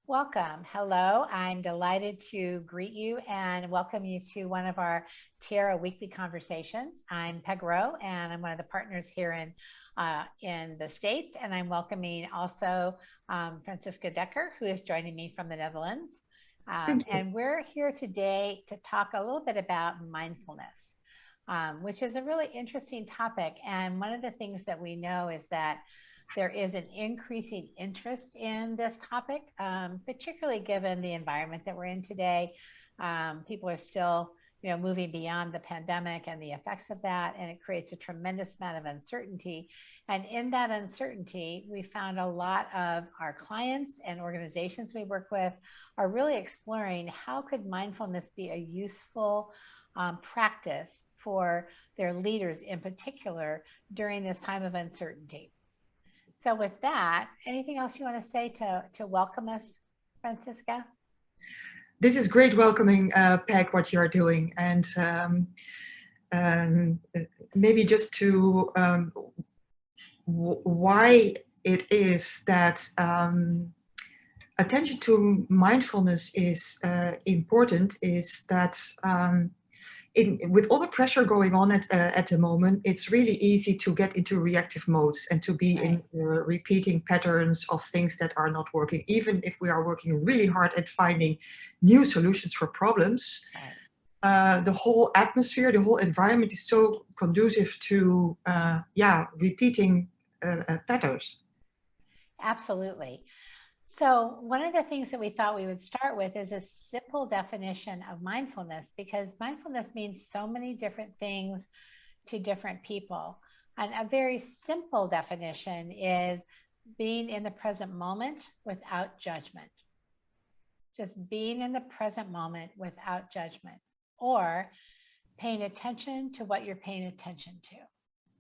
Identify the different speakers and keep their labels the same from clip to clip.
Speaker 1: Welcome. Hello. I'm delighted to greet you and welcome you to one of our Tiara weekly conversations. I'm Peg Rowe, and I'm one of the partners here in the States. And I'm welcoming also Franciska Dekker, who is joining me from the Netherlands.
Speaker 2: Thank you.
Speaker 1: And we're here today to talk a little bit about mindfulness, which is a really interesting topic. And one of the things that we know is that there is an increasing interest in this topic, particularly given the environment that we're in today. People are still, moving beyond the pandemic and the effects of that, and it creates a tremendous amount of uncertainty. And in that uncertainty, we found a lot of our clients and organizations we work with are really exploring how could mindfulness be a useful practice for their leaders in particular during this time of uncertainty. So with that, anything else you want to say to welcome us, Franciska?
Speaker 2: This is great welcoming, Peg, what you are doing. And maybe just to why it is that attention to mindfulness is important is that with all the pressure going on at the moment, it's really easy to get into reactive modes and to be in repeating patterns of things that are not working, even if we are working really hard at finding new solutions for problems. The whole atmosphere, the whole environment is so conducive to, repeating patterns.
Speaker 1: Absolutely. So one of the things that we thought we would start with is a simple definition of mindfulness, because mindfulness means so many different things to different people. And a very simple definition is being in the present moment without judgment. Just being in the present moment without judgment, or paying attention to what you're paying attention to.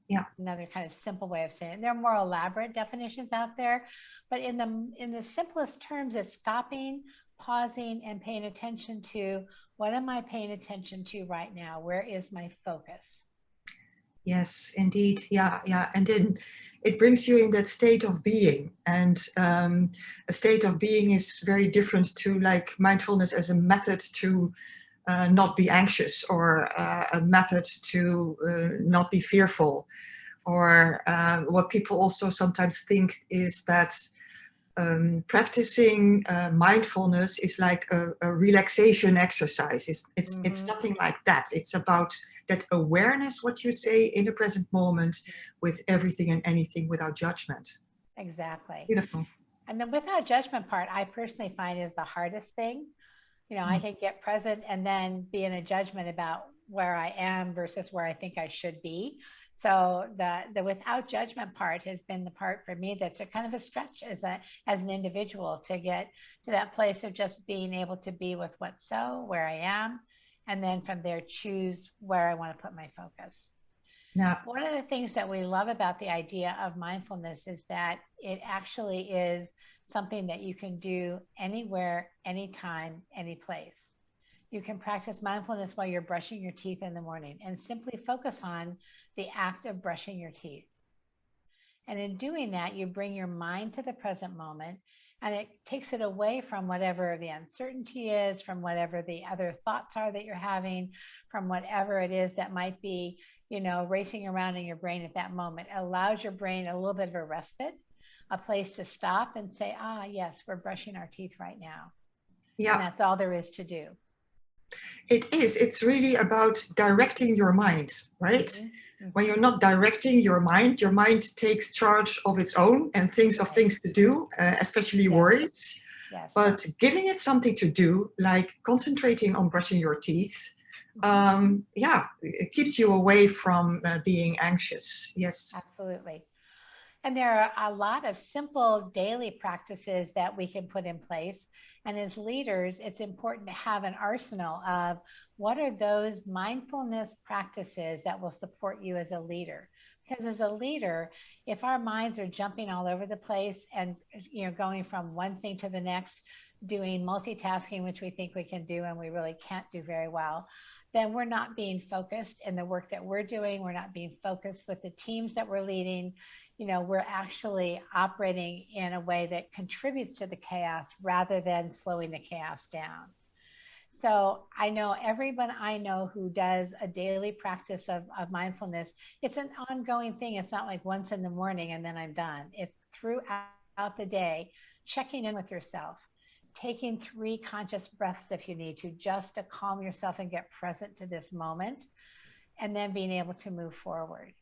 Speaker 2: Yeah.
Speaker 1: Another kind of simple way of saying it. There are more elaborate definitions out there, but in the simplest terms, it's stopping, pausing, and paying attention to what am I paying attention to right now? Where is my focus?
Speaker 2: Yes, indeed. Yeah. And then it brings you in that state of being. And a state of being is very different to like mindfulness as a method to not be anxious, or a method to not be fearful. Or what people also sometimes think is that practicing mindfulness is like a relaxation exercise. It's nothing like that. It's about that awareness, what you say, in the present moment, with everything and anything without judgment.
Speaker 1: Exactly.
Speaker 2: Beautiful.
Speaker 1: And the without judgment part, I personally find is the hardest thing. I can get present and then be in a judgment about where I am versus where I think I should be. So the without judgment part has been the part for me that's a kind of a stretch as an individual, to get to that place of just being able to be with what's where I am, and then from there choose where I want to put my focus.
Speaker 2: Yeah.
Speaker 1: One of the things that we love about the idea of mindfulness is that it actually is something that you can do anywhere, anytime, any place. You can practice mindfulness while you're brushing your teeth in the morning and simply focus on the act of brushing your teeth. And in doing that, you bring your mind to the present moment, and it takes it away from whatever the uncertainty is, from whatever the other thoughts are that you're having, from whatever it is that might be, racing around in your brain at that moment. It allows your brain a little bit of a respite, a place to stop and say, yes, we're brushing our teeth right now. Yeah. And that's all there is to do.
Speaker 2: It is. It's really about directing your mind, right? Mm-hmm. When you're not directing your mind takes charge of its own and thinks of things to do, especially worries.
Speaker 1: Yes.
Speaker 2: But giving it something to do, like concentrating on brushing your teeth, it keeps you away from being anxious. Yes.
Speaker 1: Absolutely. And there are a lot of simple daily practices that we can put in place. And as leaders, it's important to have an arsenal of what are those mindfulness practices that will support you as a leader. Because as a leader, if our minds are jumping all over the place and going from one thing to the next, doing multitasking, which we think we can do and we really can't do very well, then we're not being focused in the work that we're doing. We're not being focused with the teams that we're leading. We're actually operating in a way that contributes to the chaos rather than slowing the chaos down. So I know everyone I know who does a daily practice of mindfulness, it's an ongoing thing. It's not like once in the morning and then I'm done. It's throughout the day, checking in with yourself, taking 3 conscious breaths if you need to, just to calm yourself and get present to this moment, and then being able to move forward.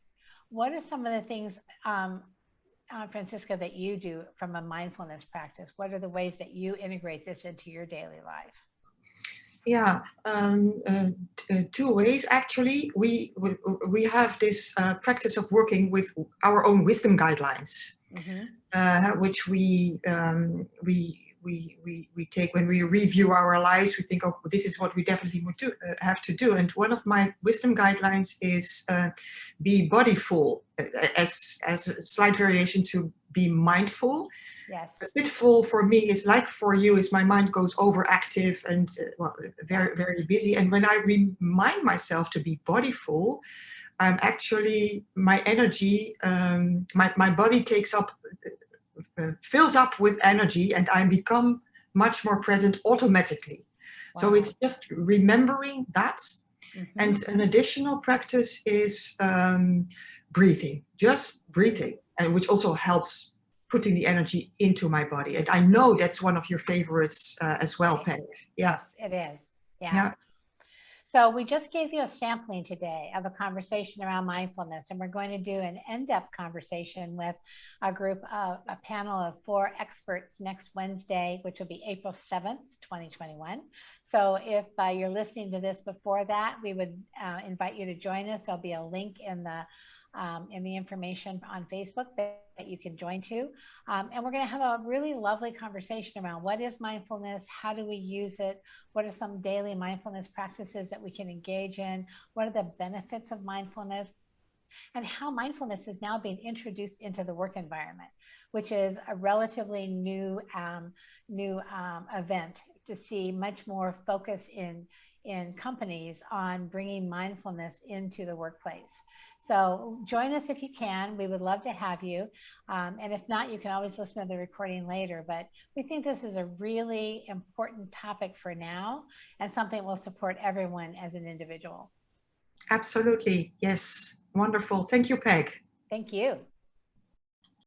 Speaker 1: What are some of the things, Franciska, that you do from a mindfulness practice? What are the ways that you integrate this into your daily life?
Speaker 2: Yeah, 2 ways actually. We have this practice of working with our own wisdom guidelines, which we take when we review our lives. We think, oh, this is what we definitely would have to do. And one of my wisdom guidelines is be bodyful, as a slight variation to be mindful.
Speaker 1: Yes.
Speaker 2: A bit full for me is like for you is my mind goes overactive and very, very busy. And when I remind myself to be bodyful, I'm actually, my energy, my body takes up, fills up with energy, and I become much more present automatically. Wow. So it's just remembering that. And an additional practice is breathing, just breathing, and which also helps putting the energy into my body. And I know that's one of your favorites as well, Peg. Yeah.
Speaker 1: Yes, it is. Yeah. So we just gave you a sampling today of a conversation around mindfulness, and we're going to do an in-depth conversation with a group of a panel of 4 experts next Wednesday, which will be April 7th, 2021. So if you're listening to this before that, we would invite you to join us. There'll be a link in the information on Facebook that you can join to. And we're going to have a really lovely conversation around what is mindfulness, how do we use it, what are some daily mindfulness practices that we can engage in, what are the benefits of mindfulness, and how mindfulness is now being introduced into the work environment, which is a relatively new event to see much more focus in companies on bringing mindfulness into the workplace. So join us if you can. We would love to have you. And if not, you can always listen to the recording later. But we think this is a really important topic for now and something that will support everyone as an individual.
Speaker 2: Absolutely. Yes. Wonderful. Thank you, Peg.
Speaker 1: Thank you.